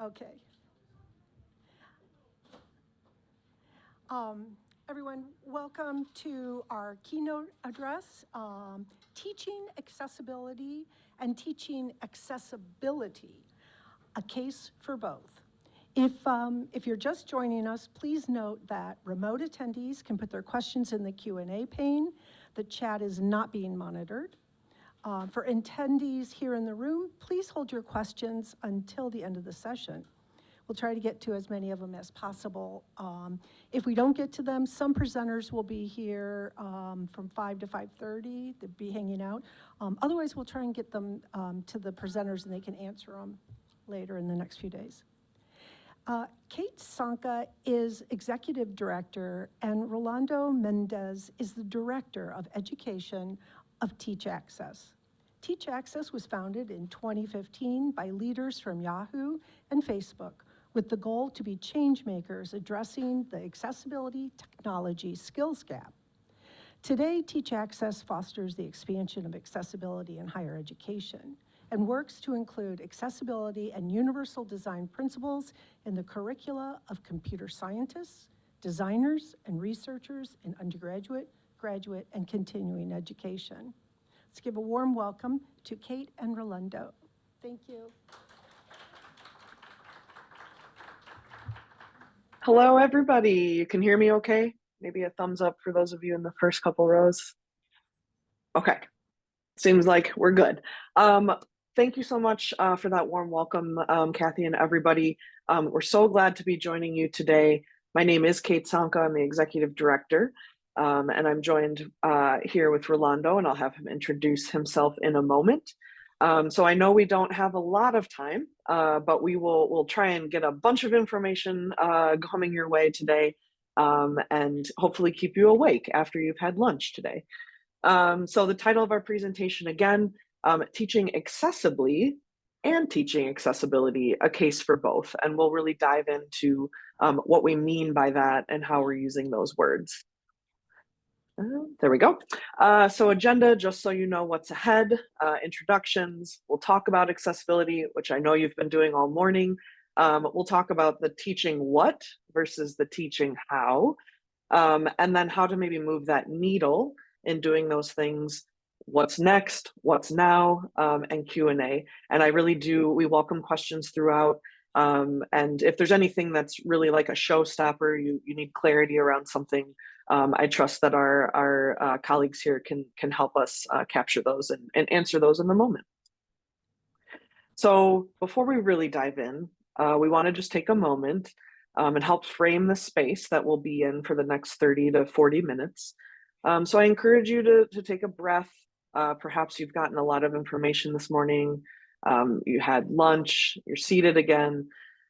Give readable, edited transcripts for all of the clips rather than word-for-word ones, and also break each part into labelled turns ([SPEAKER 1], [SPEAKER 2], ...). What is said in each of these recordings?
[SPEAKER 1] Okay. Everyone, welcome to our keynote address, Teaching Accessibility and Teaching Accessibility, a case for both. If you're just joining us, please note that remote attendees can put their questions in the Q&A pane. The chat is not being monitored. For attendees here in the room, please hold your questions until the end of the session. We'll try to get to as many of them as possible. If we don't get to them, some presenters will be here from 5 to 5:30. They'll be hanging out. Otherwise, we'll try and get them to the presenters and they can answer them later in the next few days. Kate Sanka is Executive Director and Rolando Mendez is the Director of Education of Teach Access. Teach Access was founded in 2015 by leaders from Yahoo and Facebook with the goal to be change makers addressing the accessibility technology skills gap. Today, Teach Access fosters the expansion of accessibility in higher education and works to include accessibility and universal design principles in the curricula of computer scientists, designers, and researchers in undergraduate, graduate, and continuing education. Let's give a warm welcome to Kate and Rolando. Thank you.
[SPEAKER 2] Hello, everybody. You can hear me okay? Maybe a thumbs up for those of you in the first couple rows. Okay, seems like we're good. Thank you so much for that warm welcome, Kathy and everybody. We're so glad to be joining you today. My name is Kate Sanka. I'm the Executive Director, and I'm joined here with Rolando, and I'll have him introduce himself in a moment. So I know we don't have a lot of time, but we'll try and get a bunch of information coming your way today, and hopefully keep you awake after you've had lunch today. So the title of our presentation again, Teaching Accessibly and Teaching Accessibility, a case for both. And we'll really dive into what we mean by that and how we're using those words. There we go. So agenda, just so you know what's ahead, introductions. We'll talk about accessibility, which I know you've been doing all morning. We'll talk about the teaching what versus the teaching how, and then how to maybe move that needle in doing those things. What's next, what's now, and Q&A. And I really do, we welcome questions throughout. And if there's anything that's really like a showstopper, you need clarity around something, I trust that our colleagues here can help us capture those and answer those in the moment. So before we really dive in, we want to just take a moment and help frame the space that we'll be in for the next 30 to 40 minutes. So I encourage you to take a breath. Perhaps you've gotten a lot of information this morning. You had lunch, you're seated again.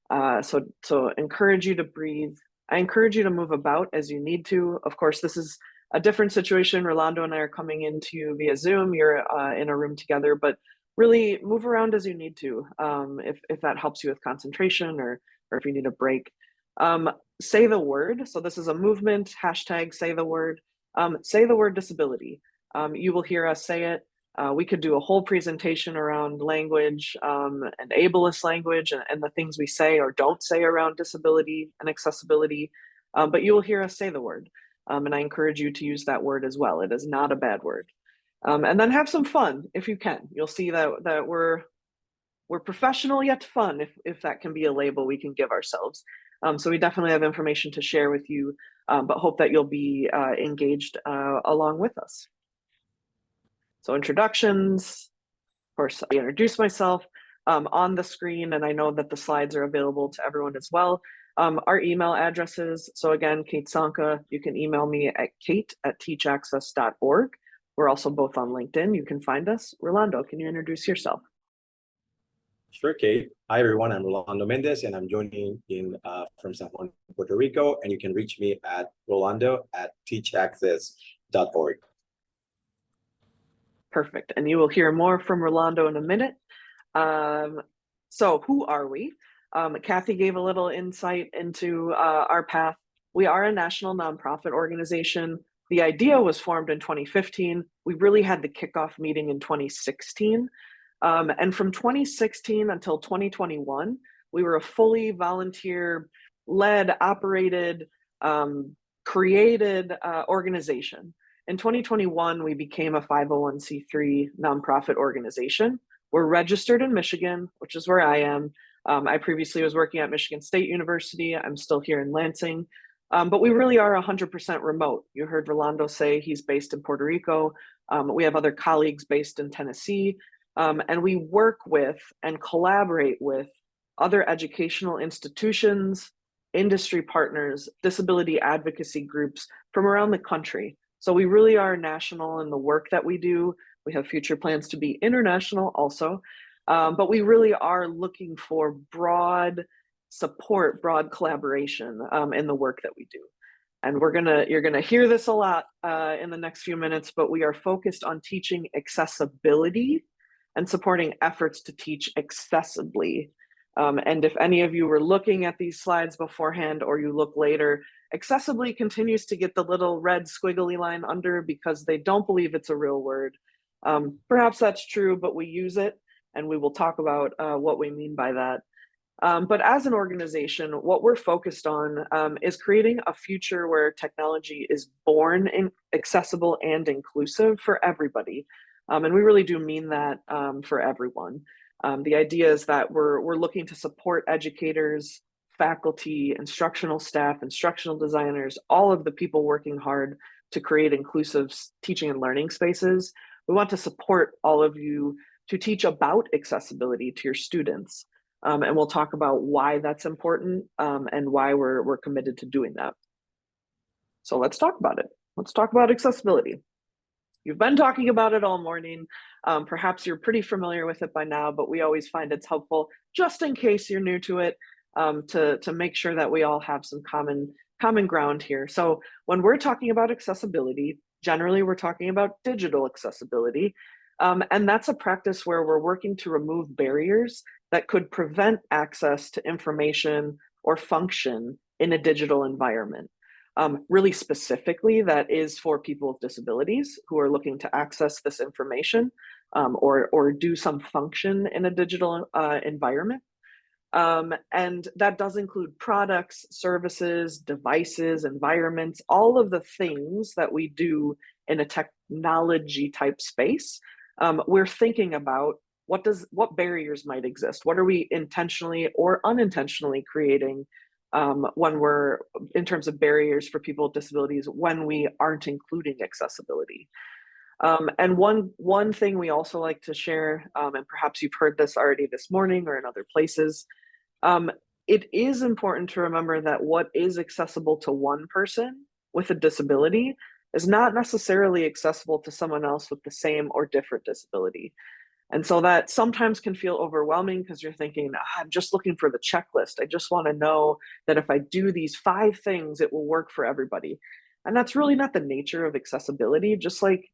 [SPEAKER 2] So encourage you to breathe. I encourage you to move about as you need to. Of course, this is a different situation. Rolando and I are coming into you via Zoom. You're in a room together, but really move around as you need to, if that helps you with concentration or if you need a break. Say the word. So this is a movement, hashtag say the word. Say the word disability. You will hear us say it. We could do a whole presentation around language and ableist language and the things we say or don't say around disability and accessibility, but you will hear us say the word. And I encourage you to use that word as well. It is not a bad word. And then have some fun if you can. You'll see that we're professional yet fun, if that can be a label we can give ourselves. So we definitely have information to share with you, but hope that you'll be engaged along with us. So introductions, of course, I introduce myself on the screen, and I know that the slides are available to everyone as well. Our email addresses, so again, Kate Sanka, you can email me at kate@teachaccess.org. We're also both on LinkedIn. You can find us. Rolando, can you introduce yourself?
[SPEAKER 3] Sure, Kate. Hi, everyone. I'm Rolando Mendez, and I'm joining in from San Juan, Puerto Rico. And you can reach me at rolando@teachaccess.org.
[SPEAKER 2] Perfect. And you will hear more from Rolando in a minute. So who are we? Kathy gave a little insight into our path. We are a national nonprofit organization. The idea was formed in 2015. We really had the kickoff meeting in 2016. And from 2016 until 2021, We were a fully volunteer-led, operated, created organization. In 2021, we became a 501c3 nonprofit organization. We're registered in Michigan, which is where I am. I previously was working at Michigan State University. I'm still here in Lansing, but we really are 100% remote. You heard Rolando say he's based in Puerto Rico. We have other colleagues based in Tennessee, and we work with and collaborate with other educational institutions, industry partners, disability advocacy groups from around the country. So we really are national in the work that we do. We have future plans to be international also, but we really are looking for broad support, broad collaboration in the work that we do. And you're gonna hear this a lot in the next few minutes, but we are focused on teaching accessibility and supporting efforts to teach accessibly. And if any of you were looking at these slides beforehand or you look later, Accessibly continues to get the little red squiggly line under because they don't believe it's a real word. Perhaps that's true, but we use it, and we will talk about what we mean by that. But as an organization, what we're focused on is creating a future where technology is born accessible and inclusive for everybody. And we really do mean that for everyone. The idea is that we're looking to support educators, faculty, instructional staff, instructional designers, all of the people working hard to create inclusive teaching and learning spaces. We want to support all of you to teach about accessibility to your students. And we'll talk about why that's important and why we're committed to doing that. So let's talk about it. Let's talk about accessibility. You've been talking about it all morning. Perhaps you're pretty familiar with it by now, but we always find it's helpful, just in case you're new to it, to make sure that we all have some common ground here. So when we're talking about accessibility, generally we're talking about digital accessibility. And that's a practice where we're working to remove barriers that could prevent access to information or function in a digital environment. Really specifically, that is for people with disabilities who are looking to access this information or do some function in a digital environment. And that does include products, services, devices, environments, all of the things that we do in a technology type space. We're thinking about what barriers might exist. What are we intentionally or unintentionally creating when we're in terms of barriers for people with disabilities when we aren't including accessibility. And one thing we also like to share, and perhaps you've heard this already this morning or in other places, it is important to remember that what is accessible to one person with a disability is not necessarily accessible to someone else with the same or different disability. And so that sometimes can feel overwhelming because you're thinking, I'm just looking for the checklist. I just want to know that if I do these 5 things, it will work for everybody. And that's really not the nature of accessibility, just like,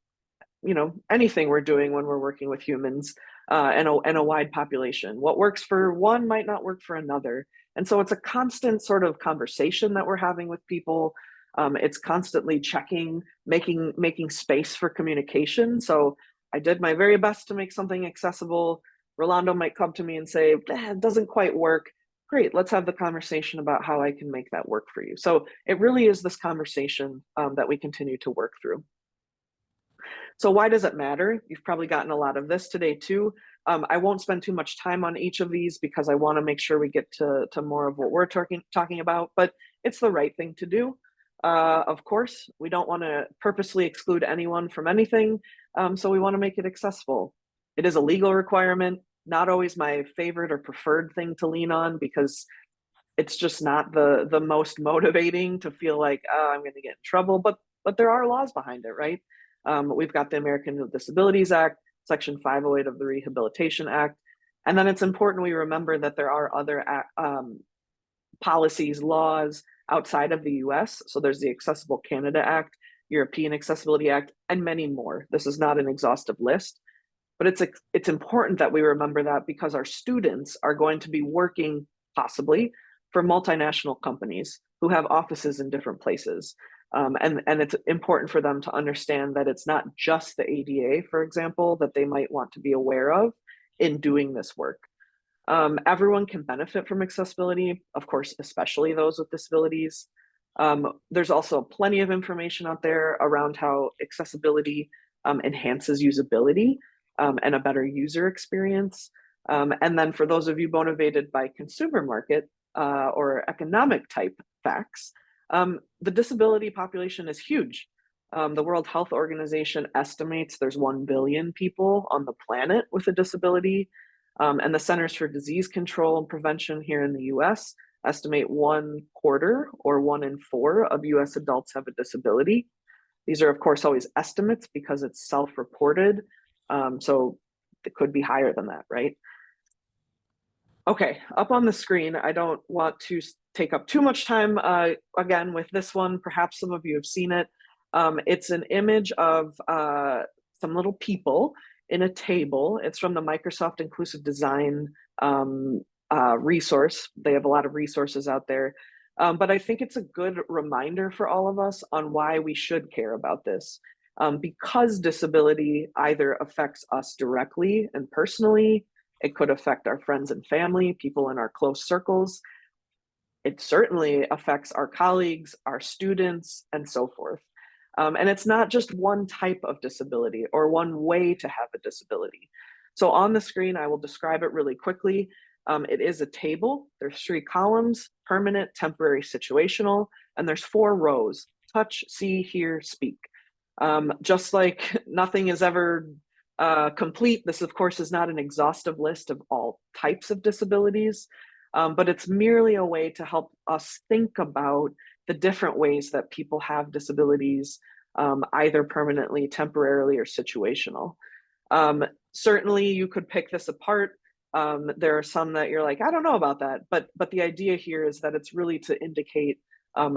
[SPEAKER 2] anything we're doing when we're working with humans and a wide population. What works for one might not work for another. And so it's a constant sort of conversation that we're having with people. It's constantly checking, making space for communication. So I did my very best to make something accessible. Rolando might come to me and say, it doesn't quite work. Great, let's have the conversation about how I can make that work for you. So it really is this conversation that we continue to work through. So why does it matter? You've probably gotten a lot of this today too. I won't spend too much time on each of these because I want to make sure we get to more of what we're talking about, but it's the right thing to do. Of course, we don't want to purposely exclude anyone from anything, so we want to make it accessible. It is a legal requirement, not always my favorite or preferred thing to lean on because it's just not the most motivating to feel like, oh, I'm going to get in trouble, but there are laws behind it, right? We've got the Americans with Disabilities Act, Section 508 of the Rehabilitation Act, and then it's important we remember that there are other policies, laws outside of the US. So there's the Accessible Canada Act, European Accessibility Act, and many more. This is not an exhaustive list, but it's important that we remember that because our students are going to be working possibly for multinational companies who have offices in different places. And it's important for them to understand that it's not just the ADA, for example, that they might want to be aware of in doing this work. Everyone can benefit from accessibility, of course, especially those with disabilities. There's also plenty of information out there around how accessibility enhances usability and a better user experience. And then for those of you motivated by consumer market or economic type facts, the disability population is huge. The World Health Organization estimates there's 1 billion people on the planet with a disability. And the Centers for Disease Control and Prevention here in the US estimate 1/4 or 1 in 4 of US adults have a disability. These are, of course, always estimates because it's self-reported. So it could be higher than that, right? Okay, up on the screen, I don't want to take up too much time again with this one. Perhaps some of you have seen it. It's an image of some little people in a table. It's from the Microsoft Inclusive Design resource. They have a lot of resources out there. But I think it's a good reminder for all of us on why we should care about this. Because disability either affects us directly and personally, it could affect our friends and family, people in our close circles. It certainly affects our colleagues, our students, and so forth. And it's not just one type of disability or one way to have a disability. So on the screen, I will describe it really quickly. It is a table. There's 3 columns: permanent, temporary, situational, and there's 4 rows: touch, see, hear, speak. Just like nothing is ever complete, this of course is not an exhaustive list of all types of disabilities, but it's merely a way to help us think about the different ways that people have disabilities, either permanently, temporarily, or situational. Certainly you could pick this apart. There are some that you're like, I don't know about that, but the idea here is that it's really to indicate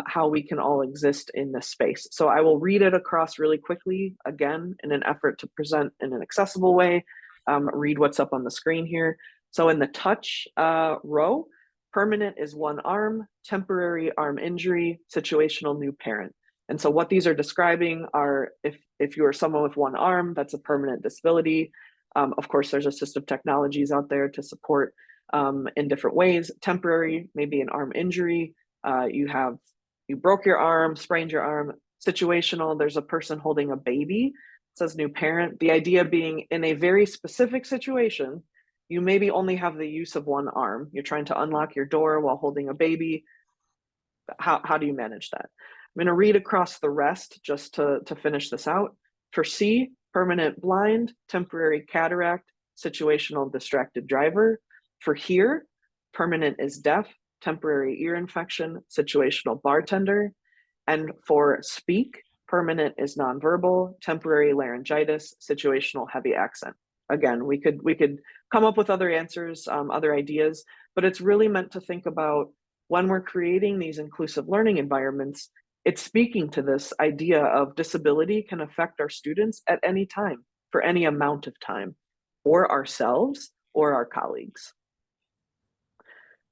[SPEAKER 2] how we can all exist in this space. So I will read it across really quickly, again, in an effort to present in an accessible way. Read what's up on the screen here. So in the touch row, permanent is 1 arm, temporary arm injury, situational new parent. And so what these are describing are if you are someone with 1 arm, that's a permanent disability. Of course, there's assistive technologies out there to support in different ways. Temporary, maybe an arm injury. You broke your arm, sprained your arm. Situational, there's a person holding a baby. It says new parent. The idea being in a very specific situation, you maybe only have the use of 1 arm. You're trying to unlock your door while holding a baby. How do you manage that? I'm going to read across the rest just to finish this out. For C, permanent blind, temporary cataract, situational distracted driver. For hear, permanent is deaf, temporary ear infection, situational bartender. And for speak, permanent is nonverbal, temporary laryngitis, situational heavy accent. Again, we could come up with other answers, other ideas, but it's really meant to think about when we're creating these inclusive learning environments, it's speaking to this idea of disability can affect our students at any time, for any amount of time, or ourselves or our colleagues.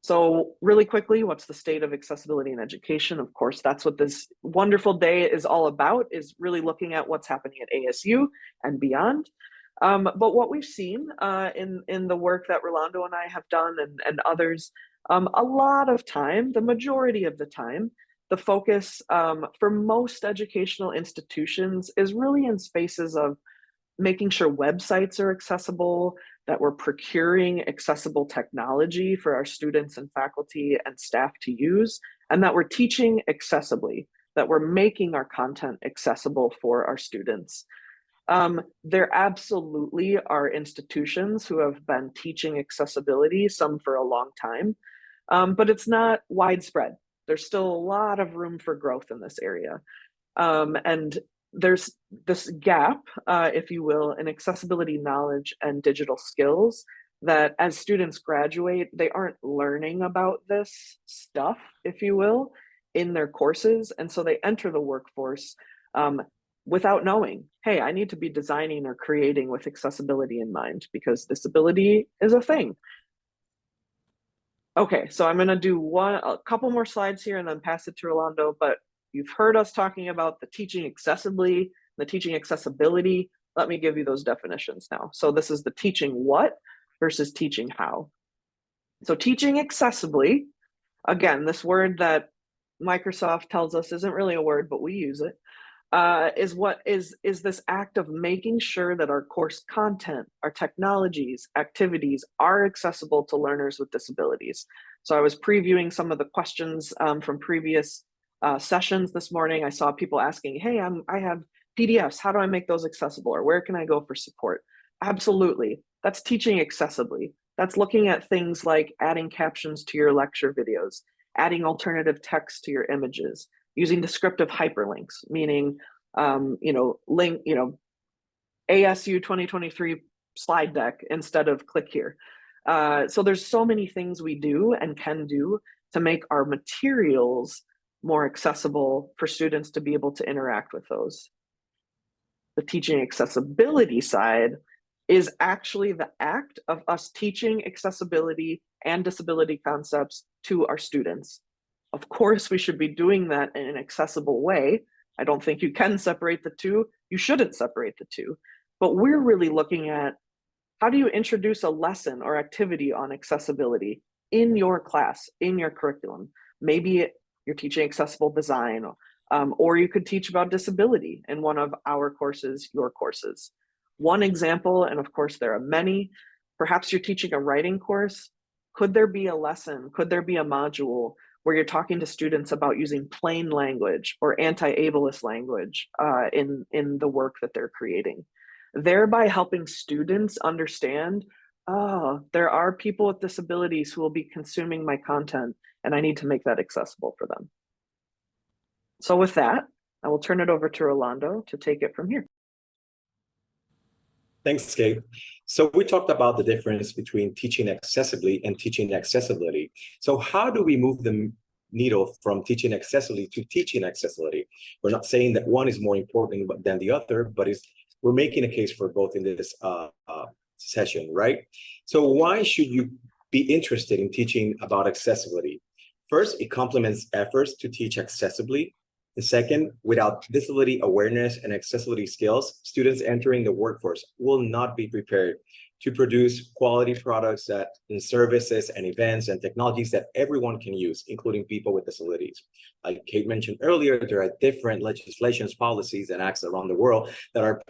[SPEAKER 2] So really quickly, what's the state of accessibility in education? Of course, that's what this wonderful day is all about, is really looking at what's happening at ASU and beyond. But what we've seen in the work that Rolando and I have done and others, a lot of time, the majority of the time, the focus for most educational institutions is really in spaces of making sure websites are accessible, that we're procuring accessible technology for our students and faculty and staff to use, and that we're teaching accessibly, that we're making our content accessible for our students. There absolutely are institutions who have been teaching accessibility, some for a long time, but it's not widespread. There's still a lot of room for growth in this area. And there's this gap, if you will, in accessibility knowledge and digital skills that as students graduate, they aren't learning about this stuff, if you will, in their courses. And so they enter the workforce without knowing, hey, I need to be designing or creating with accessibility in mind because disability is a thing. Okay, so I'm gonna do a couple more slides here and then pass it to Rolando, but you've heard us talking about the teaching accessibly, the teaching accessibility. Let me give you those definitions now. So this is the teaching what versus teaching how. So teaching accessibly, again, this word that Microsoft tells us isn't really a word, but we use it, is this act of making sure that our course content, our technologies, activities are accessible to learners with disabilities. So I was previewing some of the questions from previous sessions this morning. I saw people asking, hey, I have PDFs, how do I make those accessible? Or where can I go for support? Absolutely, that's teaching accessibly. That's looking at things like adding captions to your lecture videos, adding alternative text to your images, using descriptive hyperlinks, meaning, ASU 2023 slide deck instead of click here. So there's so many things we do and can do to make our materials more accessible for students to be able to interact with those. The teaching accessibility side is actually the act of us teaching accessibility and disability concepts to our students. Of course, we should be doing that in an accessible way. I don't think you can separate the two. You shouldn't separate the two. But we're really looking at how do you introduce a lesson or activity on accessibility in your class, in your curriculum? Maybe you're teaching accessible design, or you could teach about disability in one of our courses, your courses. One example, and of course there are many, perhaps you're teaching a writing course. Could there be a lesson? Could there be a module where you're talking to students about using plain language or anti-ableist language in the work that they're creating, thereby helping students understand, oh, there are people with disabilities who will be consuming my content, and I need to make that accessible for them. So with that, I will turn it over to Rolando to take it from here.
[SPEAKER 3] Thanks, Kate. So we talked about the difference between teaching accessibly and teaching accessibility. So how do we move the needle from teaching accessibility to teaching accessibility? We're not saying that one is more important than the other, but we're making a case for both in this session, right? So why should you be interested in teaching about accessibility? First, it complements efforts to teach accessibly. And second, without disability awareness and accessibility skills, students entering the workforce will not be prepared to produce quality products and services and events and technologies that everyone can use, including people with disabilities. Like Kate mentioned earlier, there are different legislations, policies, and acts around the world that are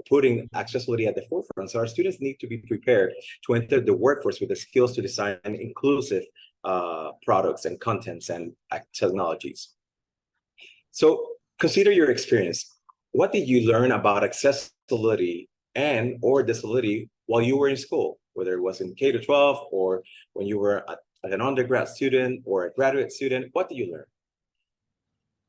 [SPEAKER 3] putting accessibility at the forefront. So our students need to be prepared to enter the workforce with the skills to design inclusive products and contents and technologies. So consider your experience. What did you learn about accessibility and or disability while you were in school, whether it was in K-12 or when you were an undergrad student or a graduate student? What did you learn?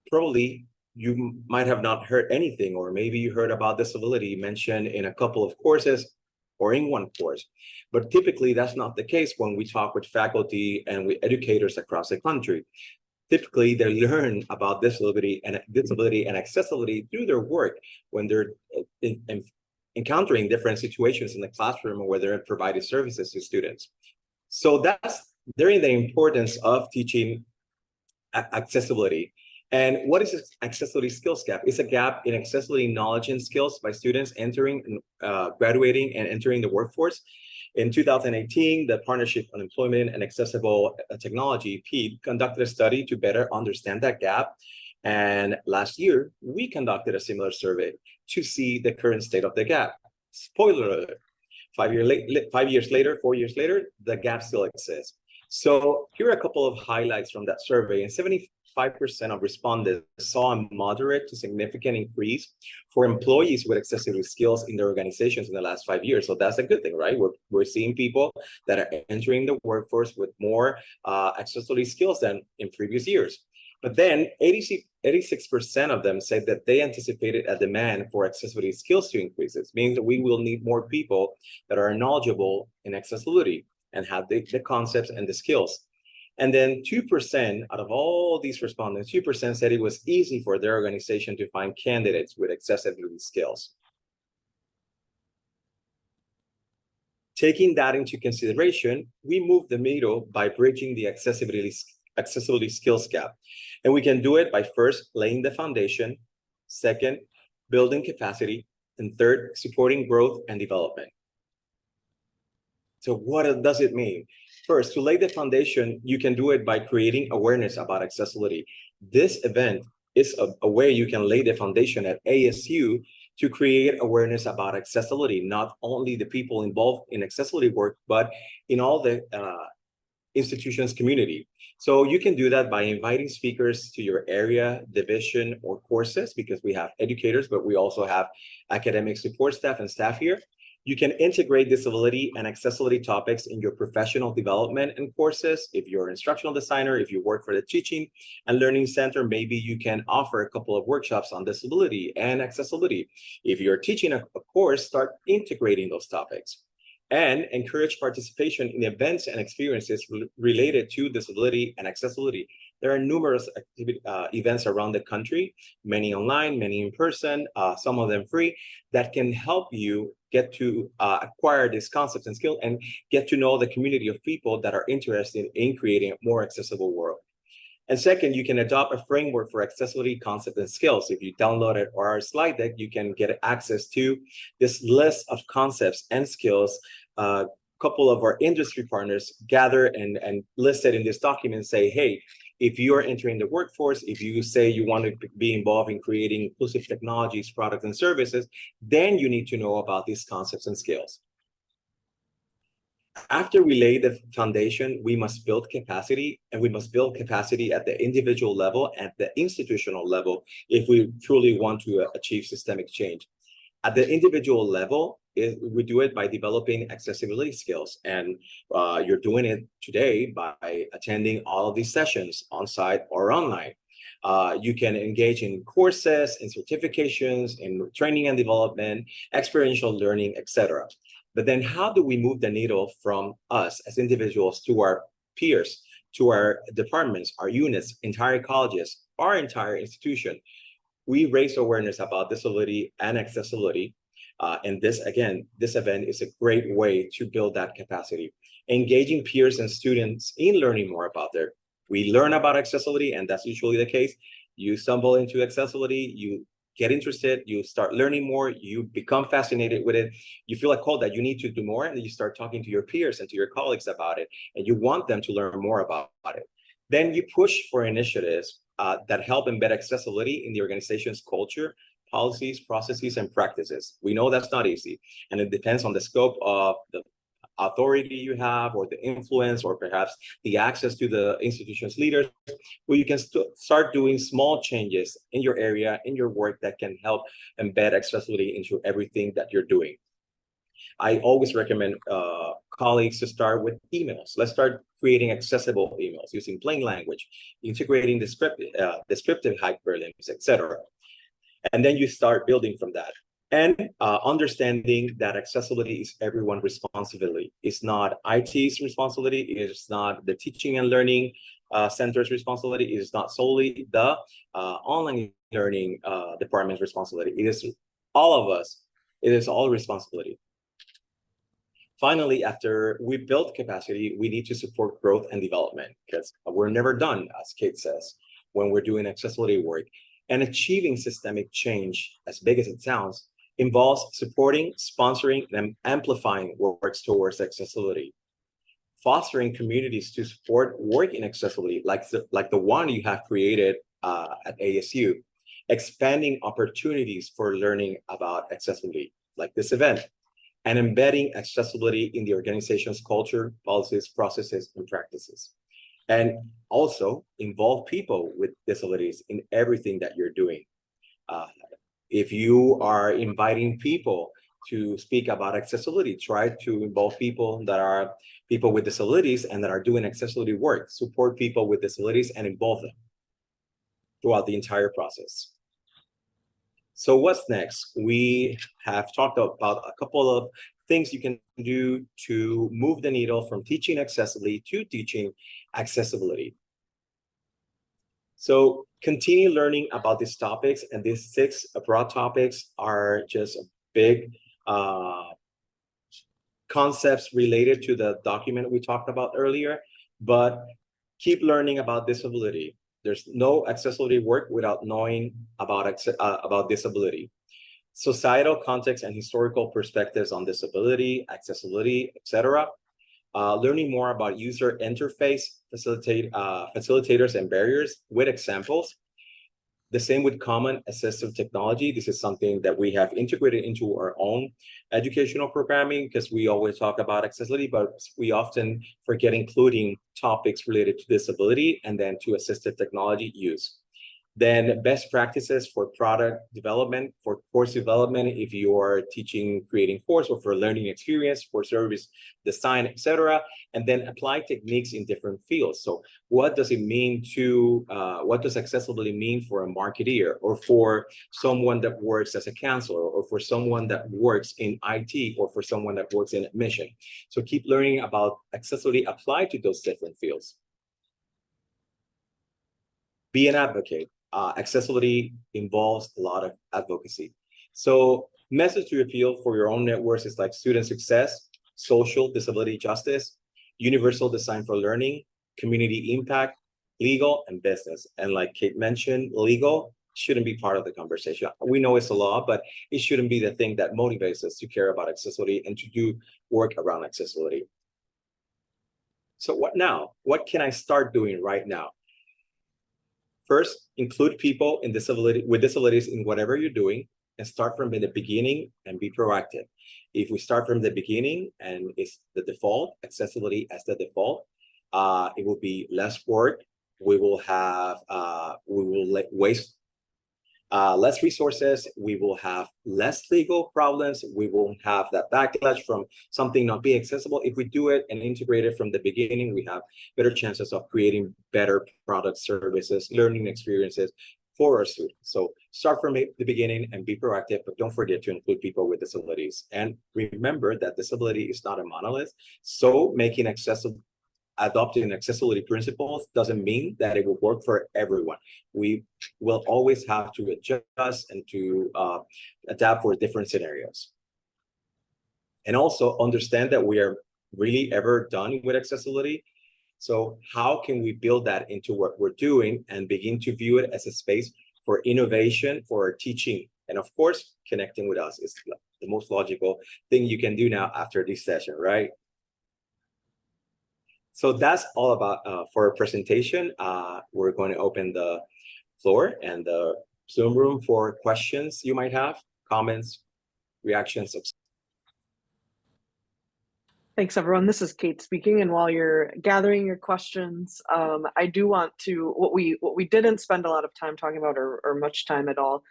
[SPEAKER 3] Probably you might have not heard anything, or maybe you heard about disability mentioned in a couple of courses or in one course. But typically that's not the case when we talk with faculty and with educators across the country. Typically, they learn about disability and accessibility through their work when they're encountering different situations in the classroom or where they're providing services to students. So that's during the importance of teaching accessibility. And what is this accessibility skills gap? It's a gap in accessibility knowledge and skills by students entering, graduating and entering the workforce. In 2018, the Partnership on Employment and Accessible Technology, PEAT, conducted a study to better understand that gap. And last year, we conducted a similar survey to see the current state of the gap. Spoiler alert, 4 years later, the gap still exists. So here are a couple of highlights from that survey. And 75% of respondents saw a moderate to significant increase for employees with accessibility skills in their organizations in the last 5 years. So that's a good thing, right? We're seeing people that are entering the workforce with more accessibility skills than in previous years. But then 86% of them said that they anticipated a demand for accessibility skills to increase. It means that we will need more people that are knowledgeable in accessibility and have the concepts and the skills. And then 2% out of all these respondents, 2% said it was easy for their organization to find candidates with accessibility skills. Taking that into consideration, we move the needle by bridging the accessibility skills gap. And we can do it by first laying the foundation, second, building capacity, and third, supporting growth and development. So what does it mean? First, to lay the foundation, you can do it by creating awareness about accessibility. This event is a way you can lay the foundation at ASU to create awareness about accessibility, not only the people involved in accessibility work, but in all the institution's community. So you can do that by inviting speakers to your area, division, or courses, because we have educators, but we also have academic support staff and staff here. You can integrate disability and accessibility topics in your professional development and courses. If you're an instructional designer, if you work for the Teaching and Learning Center, maybe you can offer a couple of workshops on disability and accessibility. If you're teaching a course, start integrating those topics. And encourage participation in events and experiences related to disability and accessibility. There are numerous events around the country, many online, many in person, some of them free, that can help you get to acquire these concepts and skills and get to know the community of people that are interested in creating a more accessible world. And second, you can adopt a framework for accessibility concepts and skills. If you download it or our slide deck, you can get access to this list of concepts and skills. A couple of our industry partners gather and listed in this document say, hey, if you're entering the workforce, if you say you want to be involved in creating inclusive technologies, products, and services, then you need to know about these concepts and skills. After we lay the foundation, we must build capacity, and we must build capacity at the individual level, at the institutional level, if we truly want to achieve systemic change. At the individual level, we do it by developing accessibility skills, and you're doing it today by attending all of these sessions on-site or online. You can engage in courses, in certifications, in training and development, experiential learning, etc. But then how do we move the needle from us as individuals to our peers, to our departments, our units, entire colleges, our entire institution? We raise awareness about disability and accessibility. And this event is a great way to build that capacity. Engaging peers and students in learning more about their, we learn about accessibility, and that's usually the case. You stumble into accessibility, you get interested, you start learning more, you become fascinated with it, you feel a call that you need to do more, and then you start talking to your peers and to your colleagues about it, and you want them to learn more about it. Then you push for initiatives that help embed accessibility in the organization's culture, policies, processes, and practices. We know that's not easy, and it depends on the scope of the authority you have, or the influence, or perhaps the access to the institution's leaders, where you can start doing small changes in your area, in your work, that can help embed accessibility into everything that you're doing. I always recommend colleagues to start with emails. Let's start creating accessible emails using plain language, integrating descriptive hyperlinks, etc. And then you start building from that. And understanding that accessibility is everyone's responsibility. It's not IT's responsibility. It's not the teaching and learning center's responsibility. It is not solely the online learning department's responsibility. It is all of us. It is all responsibility. Finally, after we build capacity, we need to support growth and development, because we're never done, as Kate says, when we're doing accessibility work. And achieving systemic change, as big as it sounds, involves supporting, sponsoring, and amplifying works towards accessibility. Fostering communities to support work in accessibility, like the one you have created at ASU. Expanding opportunities for learning about accessibility, like this event. And embedding accessibility in the organization's culture, policies, processes, and practices. And also involve people with disabilities in everything that you're doing. If you are inviting people to speak about accessibility, try to involve people with disabilities and that are doing accessibility work. Support people with disabilities and involve them throughout the entire process. So what's next? We have talked about a couple of things you can do to move the needle from teaching accessibly to teaching accessibility. So continue learning about these topics, and these 6 broad topics are just big concepts related to the document we talked about earlier, but keep learning about disability. There's no accessibility work without knowing about disability. Societal context and historical perspectives on disability, accessibility, etc. learning more about user interface, facilitators and barriers with examples. The same with common assistive technology. This is something that we have integrated into our own educational programming because we always talk about accessibility, but we often forget including topics related to disability and then to assistive technology use. Then best practices for product development, for course development, if you are teaching, creating course, or for learning experience, for service design, etc. And then apply techniques in different fields. So what does it mean to, what does accessibility mean for a marketeer, or for someone that works as a counselor, or for someone that works in IT, or for someone that works in admission? So keep learning about accessibility applied to those different fields. Be an advocate. Accessibility involves a lot of advocacy. So message to appeal for your own networks is like student success, social disability justice, universal design for learning, community impact, legal, and business. And like Kate mentioned, legal shouldn't be part of the conversation. We know it's a law, but it shouldn't be the thing that motivates us to care about accessibility and to do work around accessibility. So what now? What can I start doing right now? First, include people with disabilities in whatever you're doing, and start from the beginning and be proactive. If we start from the beginning and it's the default, accessibility as the default, it will be less work. We will have, waste less resources. We will have less legal problems. We won't have that backlash from something not being accessible. If we do it and integrate it from the beginning, we have better chances of creating better products, services, learning experiences for our students. So start from the beginning and be proactive, but don't forget to include people with disabilities. And remember that disability is not a monolith. So making adopting accessibility principles doesn't mean that it will work for everyone. We will always have to adjust and to adapt for different scenarios. And also understand that we are really ever done with accessibility. So how can we build that into what we're doing and begin to view it as a space for innovation, for our teaching? And of course, connecting with us is the most logical thing you can do now after this session, right? So that's all about for our presentation. We're going to open the floor and the Zoom room for questions you might have, comments, reactions.
[SPEAKER 2] Thanks, everyone. This is Kate speaking. And while you're gathering your questions, I do want to, what we didn't spend a lot of time talking about, or much time at all,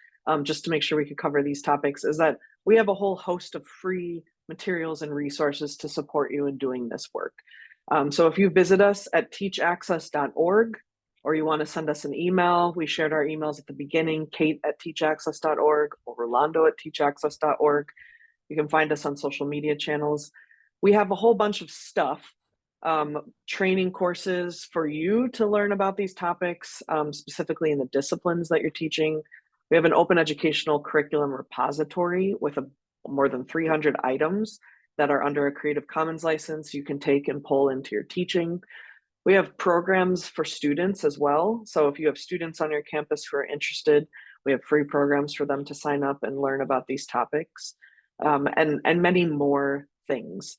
[SPEAKER 2] just to make sure we could cover these topics, is that we have a whole host of free materials and resources to support you in doing this work. So if you visit us at teachaccess.org, or you want to send us an email, we shared our emails at the beginning, kate@teachaccess.org or rolando@teachaccess.org. You can find us on social media channels. We have a whole bunch of stuff, training courses for you to learn about these topics, specifically in the disciplines that you're teaching. We have an open educational curriculum repository with more than 300 items that are under a Creative Commons license you can take and pull into your teaching. We have programs for students as well. So if you have students on your campus who are interested, we have free programs for them to sign up and learn about these topics, and many more things.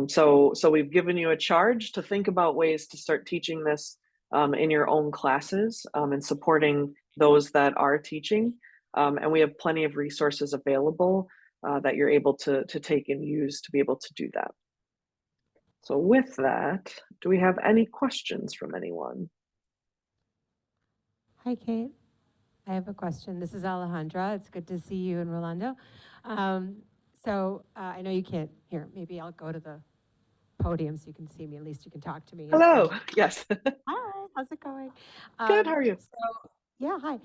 [SPEAKER 2] So we've given you a charge to think about ways to start teaching this in your own classes, and supporting those that are teaching. And we have plenty of resources available that you're able to take and use to be able to do that. So with that, do we have any questions from anyone?
[SPEAKER 4] Hi, Kate. I have a question. This is Alejandra. It's good to see you and Rolando. I know you can't hear. Maybe I'll go to the podium so you can see me. At least you can talk to me.
[SPEAKER 2] Hello. Yes.
[SPEAKER 4] Hi. How's it going?
[SPEAKER 2] Good. How are you?
[SPEAKER 4] Yeah, hi.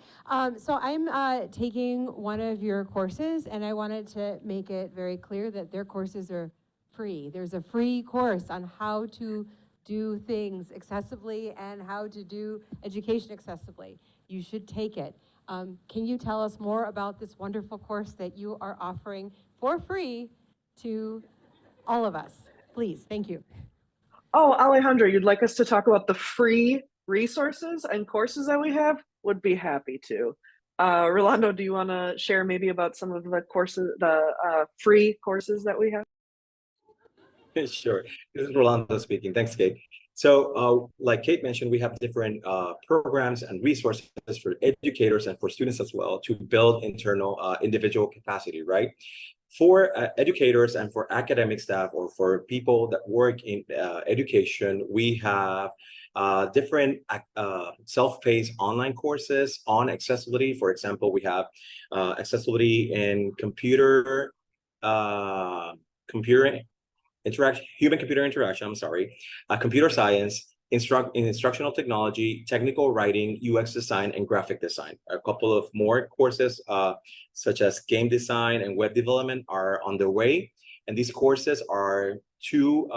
[SPEAKER 4] So I'm taking one of your courses, and I wanted to make it very clear that their courses are free. There's a free course on how to do things accessibly and how to do education accessibly. You should take it. Can you tell us more about this wonderful course that you are offering for free to all of us? Please, thank you.
[SPEAKER 2] Oh, Alejandra, you'd like us to talk about the free resources and courses that we have? Would be happy to. Rolando, do you want to share maybe about some of the courses, the free courses that we have?
[SPEAKER 3] Sure. This is Rolando speaking. Thanks, Kate. So, like Kate mentioned, we have different programs and resources for educators and for students as well to build internal individual capacity, right? For educators and for academic staff or for people that work in education, we have different self-paced online courses on accessibility. For example, we have accessibility in computer human-computer interaction, I'm sorry, computer science, instructional technology, technical writing, UX design, and graphic design. A couple of more courses, such as game design and web development, are on the way. And these courses are two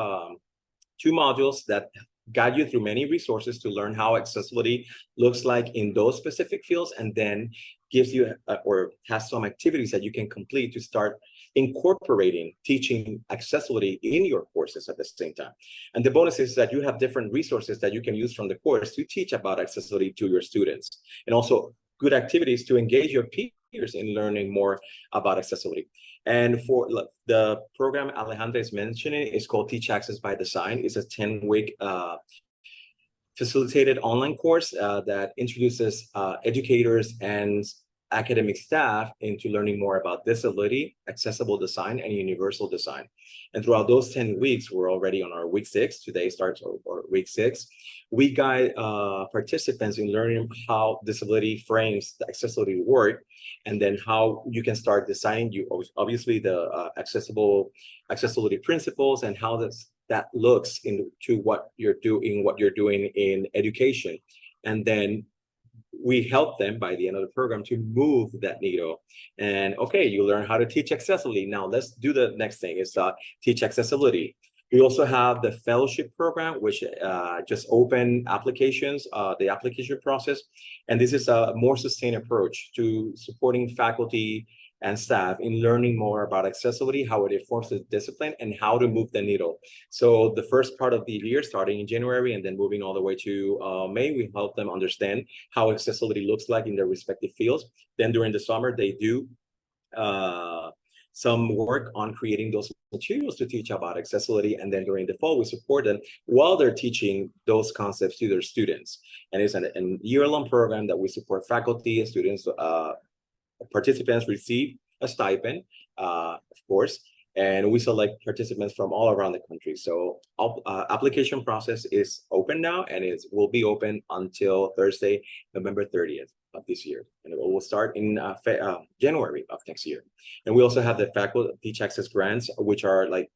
[SPEAKER 3] modules that guide you through many resources to learn how accessibility looks like in those specific fields, and then gives you or has some activities that you can complete to start incorporating teaching accessibility in your courses at the same time. And the bonus is that you have different resources that you can use from the course to teach about accessibility to your students, and also good activities to engage your peers in learning more about accessibility. And for the program Alejandra is mentioning is called Teach Access by Design. It's a 10-week facilitated online course that introduces educators and academic staff into learning more about disability, accessible design, and universal design. And throughout those 10 weeks, we're already on our week 6. Today starts our week 6. We guide participants in learning how disability frames the accessibility work, and then how you can start designing obviously the accessibility principles, and how that looks into what you're doing in education. And then we help them by the end of the program to move that needle. And okay, you learn how to teach accessibility. Now let's do the next thing, is teach accessibility. We also have the fellowship program, which just open applications, the application process. And this is a more sustained approach to supporting faculty and staff in learning more about accessibility, how it informs the discipline, and how to move the needle. So the first part of the year, starting in January and then moving all the way to May, we help them understand how accessibility looks like in their respective fields. Then during the summer, they do some work on creating those materials to teach about accessibility. And then during the fall, we support them while they're teaching those concepts to their students. And it's a year-long program that we support faculty and students. Participants receive a stipend, of course, and we select participants from all around the country. So application process is open now, and it will be open until Thursday, November 30th of this year. And it will start in January of next year. And we also have the faculty Teach Access grants, which are like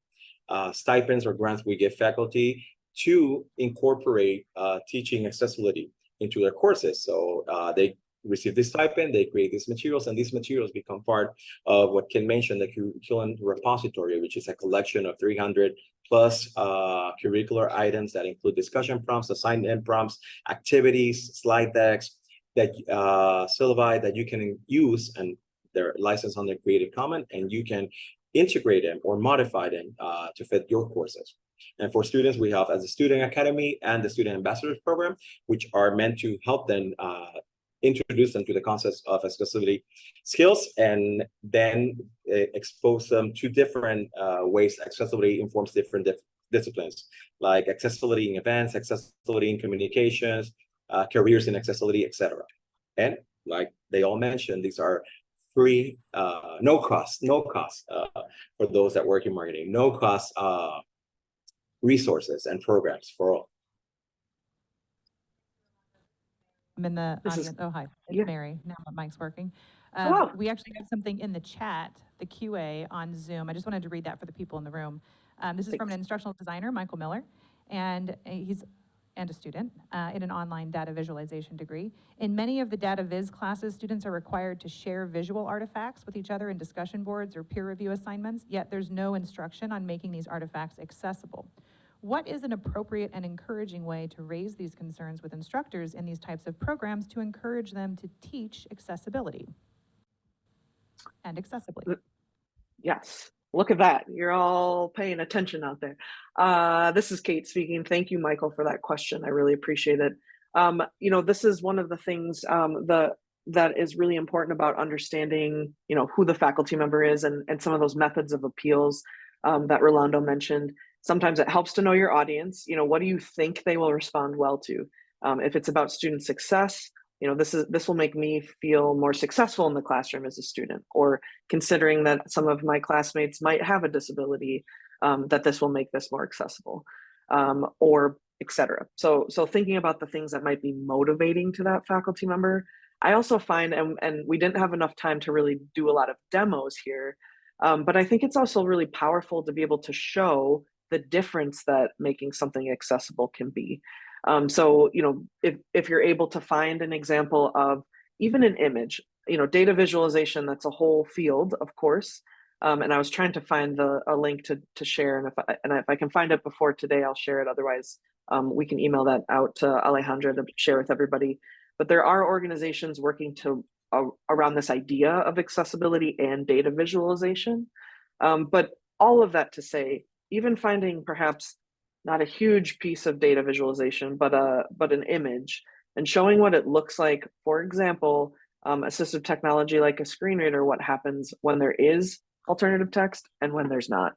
[SPEAKER 3] stipends or grants we give faculty to incorporate teaching accessibility into their courses. So they receive this stipend, they create these materials, and these materials become part of what Ken mentioned, the curriculum repository, which is a collection of 300 plus curricular items that include discussion prompts, assignment prompts, activities, slide decks, that syllabi that you can use, and they're licensed under Creative Commons, and you can integrate them or modify them to fit your courses. And for students, we have as a Student Academy and the Student Ambassadors Program, which are meant to help them introduce them to the concepts of accessibility skills, and then expose them to different ways accessibility informs different disciplines, like accessibility in events, accessibility in communications, careers in accessibility, etc. And like they all mentioned, these are free, no cost for those that work in marketing, no cost resources and programs for all.
[SPEAKER 5] I'm in the
[SPEAKER 2] This is-
[SPEAKER 5] audience. Oh, hi, it's
[SPEAKER 2] yeah.
[SPEAKER 5] Mary. Now my mic's working.
[SPEAKER 2] Hello.
[SPEAKER 5] We actually have something in the chat, the QA on Zoom. I just wanted to read that for the people in the room. This is from an
[SPEAKER 2] Thanks.
[SPEAKER 5] instructional designer, Michael Miller, and he's a student in an online data visualization degree. In many of the data viz classes, students are required to share visual artifacts with each other in discussion boards or peer review assignments, yet there's no instruction on making these artifacts accessible. What is an appropriate and encouraging way to raise these concerns with instructors in these types of programs to encourage them to teach accessibility and accessibly?
[SPEAKER 2] Yes, look at that. You're all paying attention out there. This is Kate speaking. Thank you, Michael, for that question. I really appreciate it. This is one of the things that is really important about understanding, who the faculty member is, and some of those methods of appeals that Rolando mentioned. Sometimes it helps to know your audience. What do you think they will respond well to? If it's about student success, this will make me feel more successful in the classroom as a student, or considering that some of my classmates might have a disability, that this will make this more accessible, or etc. So thinking about the things that might be motivating to that faculty member. I also find, and we didn't have enough time to really do a lot of demos here, but I think it's also really powerful to be able to show the difference that making something accessible can be. So, if you're able to find an example of even an image, data visualization, that's a whole field, of course. And I was trying to find a link to share, and if I can find it before today, I'll share it. Otherwise, we can email that out to Alejandra to share with everybody. But there are organizations working around this idea of accessibility and data visualization. But all of that to say, even finding perhaps not a huge piece of data visualization, but an image, and showing what it looks like. For example, assistive technology like a screen reader, what happens when there is alternative text and when there's not.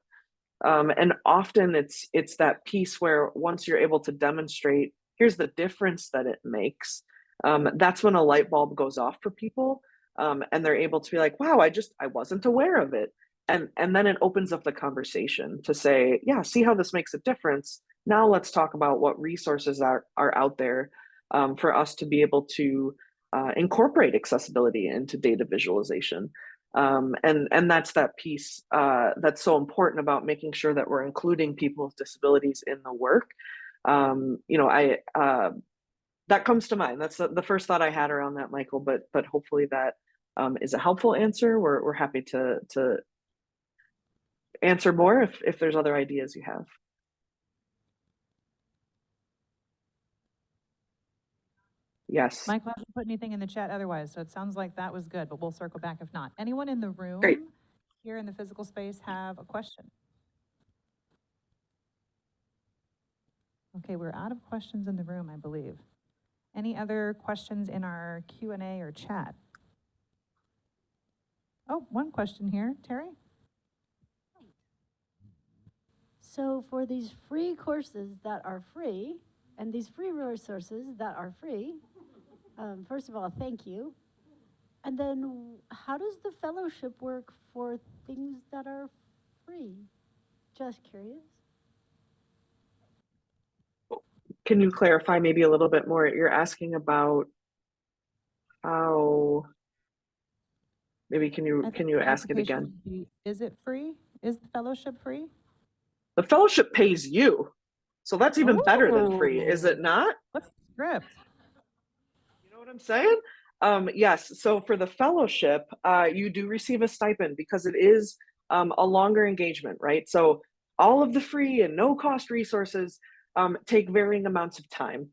[SPEAKER 2] And often it's that piece where once you're able to demonstrate, here's the difference that it makes, that's when a light bulb goes off for people, and they're able to be like, wow, I wasn't aware of it. And then it opens up the conversation to say, yeah, see how this makes a difference. Now let's talk about what resources are out there, for us to be able to incorporate accessibility into data visualization. And that's that piece that's so important about making sure that we're including people with disabilities in the work. That comes to mind. That's the first thought I had around that, Michael. But hopefully that is a helpful answer. We're happy to answer more if there's other ideas you have. Yes.
[SPEAKER 5] Michael hasn't put anything in the chat otherwise, so it sounds like that was good, but we'll circle back if not. Anyone in the room
[SPEAKER 2] Great.
[SPEAKER 5] here in the physical space have a question? Okay, we're out of questions in the room, I believe. Any other questions in our Q&A or chat? Oh, one question here. Terry?
[SPEAKER 6] So for these free courses that are free, and these free resources that are free, first of all, thank you. And then how does the fellowship work for things that are free? Just curious.
[SPEAKER 2] Can you clarify maybe a little bit more? You're asking about how, maybe can you ask it again?
[SPEAKER 5] Is it free? Is the fellowship free?
[SPEAKER 2] The fellowship pays you. So that's even better than free, is it
[SPEAKER 5] Ooh.
[SPEAKER 2] not?
[SPEAKER 5] What's the script?
[SPEAKER 2] You know what I'm saying? Yes, so for the fellowship, you do receive a stipend because it is a longer engagement, right? So all of the free and no cost resources take varying amounts of time.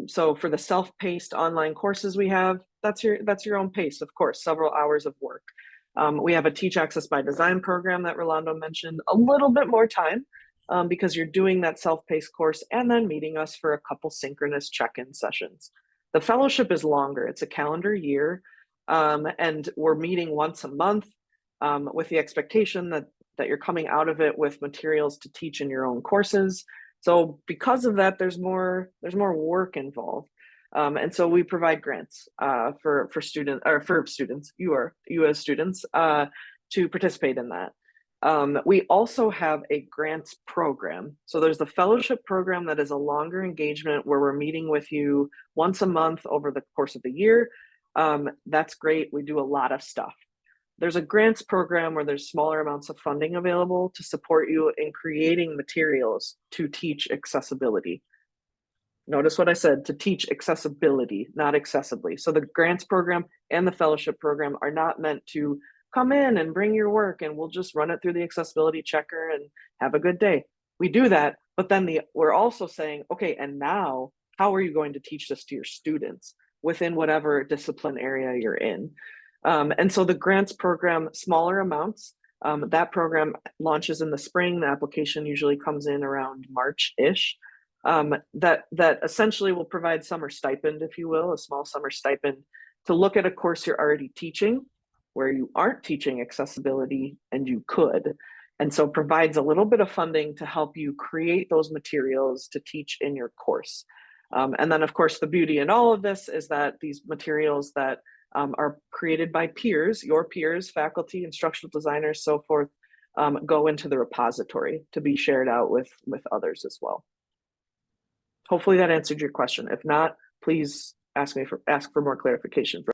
[SPEAKER 2] So for the self-paced online courses we have, that's your own pace, of course, several hours of work. We have a Teach Access by Design program that Rolando mentioned, a little bit more time, because you're doing that self-paced course and then meeting us for a couple synchronous check-in sessions. The fellowship is longer, it's a calendar year, and we're meeting once a month, with the expectation that you're coming out of it with materials to teach in your own courses. So because of that, there's more work involved. And so we provide grants for students, you as students, to participate in that. We also have a grants program. So there's the fellowship program that is a longer engagement where we're meeting with you once a month over the course of the year. That's great. We do a lot of stuff. There's a grants program where there's smaller amounts of funding available to support you in creating materials to teach accessibility. Notice what I said, to teach accessibility, not accessibly. So the grants program and the fellowship program are not meant to come in and bring your work and we'll just run it through the accessibility checker and have a good day. We do that, but then we're also saying, okay, and now how are you going to teach this to your students within whatever discipline area you're in? And so the grants program, smaller amounts, that program launches in the spring. The application usually comes in around March-ish. That essentially will provide summer stipend, if you will, a small summer stipend to look at a course you're already teaching where you aren't teaching accessibility and you could. And so provides a little bit of funding to help you create those materials to teach in your course. And then, of course, the beauty in all of this is that these materials that are created by peers, your peers, faculty, instructional designers, so forth, go into the repository to be shared out with others as well. Hopefully that answered your question. If not, please ask for more clarification.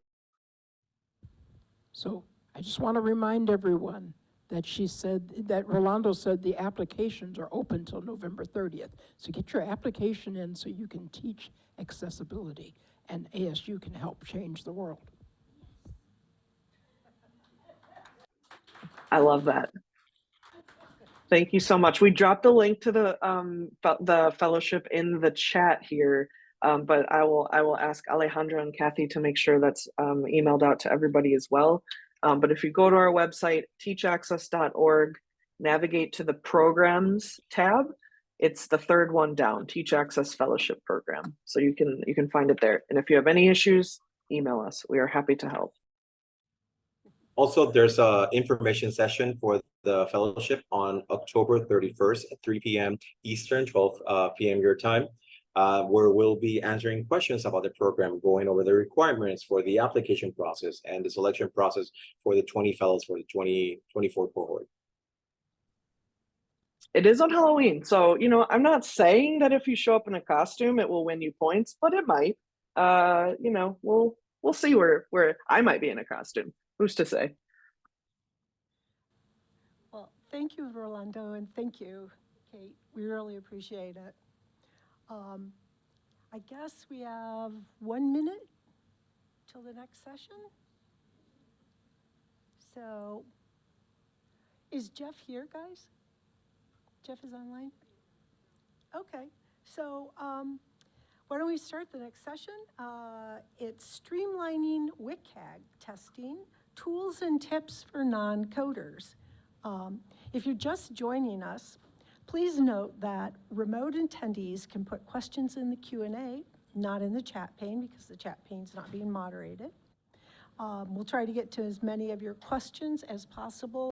[SPEAKER 7] So I just want to remind everyone that Rolando said the applications are open till November 30th. So get your application in so you can teach accessibility, and ASU can help change the world.
[SPEAKER 2] I love that. Thank you so much. We dropped a link to the fellowship in the chat here, but I will ask Alejandra and Kathy to make sure that's emailed out to everybody as well. But if you go to our website, teachaccess.org, navigate to the programs tab, it's the third one down, Teach Access Fellowship Program. So you can find it there. And if you have any issues, email us. We are happy to help.
[SPEAKER 3] Also, there's a information session for the fellowship on October 31st at 3 p.m. Eastern, 12 p.m. your time, where we'll be answering questions about the program, going over the requirements for the application process and the selection process for the 20 fellows for the 2024 cohort.
[SPEAKER 2] It is on Halloween, so I'm not saying that if you show up in a costume, it will win you points, but it might. We'll see where I might be in a costume. Who's to say?
[SPEAKER 1] Well, thank you, Rolando, and thank you, Kate. We really appreciate it. I guess we have 1 minute till the next session. So, is Jeff here, guys? Jeff is online? Okay, so why don't we start the next session? It's streamlining WCAG testing, tools and tips for non-coders. If you're just joining us, please note that remote attendees can put questions in the Q&A, not in the chat pane, because the chat pane's not being moderated. We'll try to get to as many of your questions as possible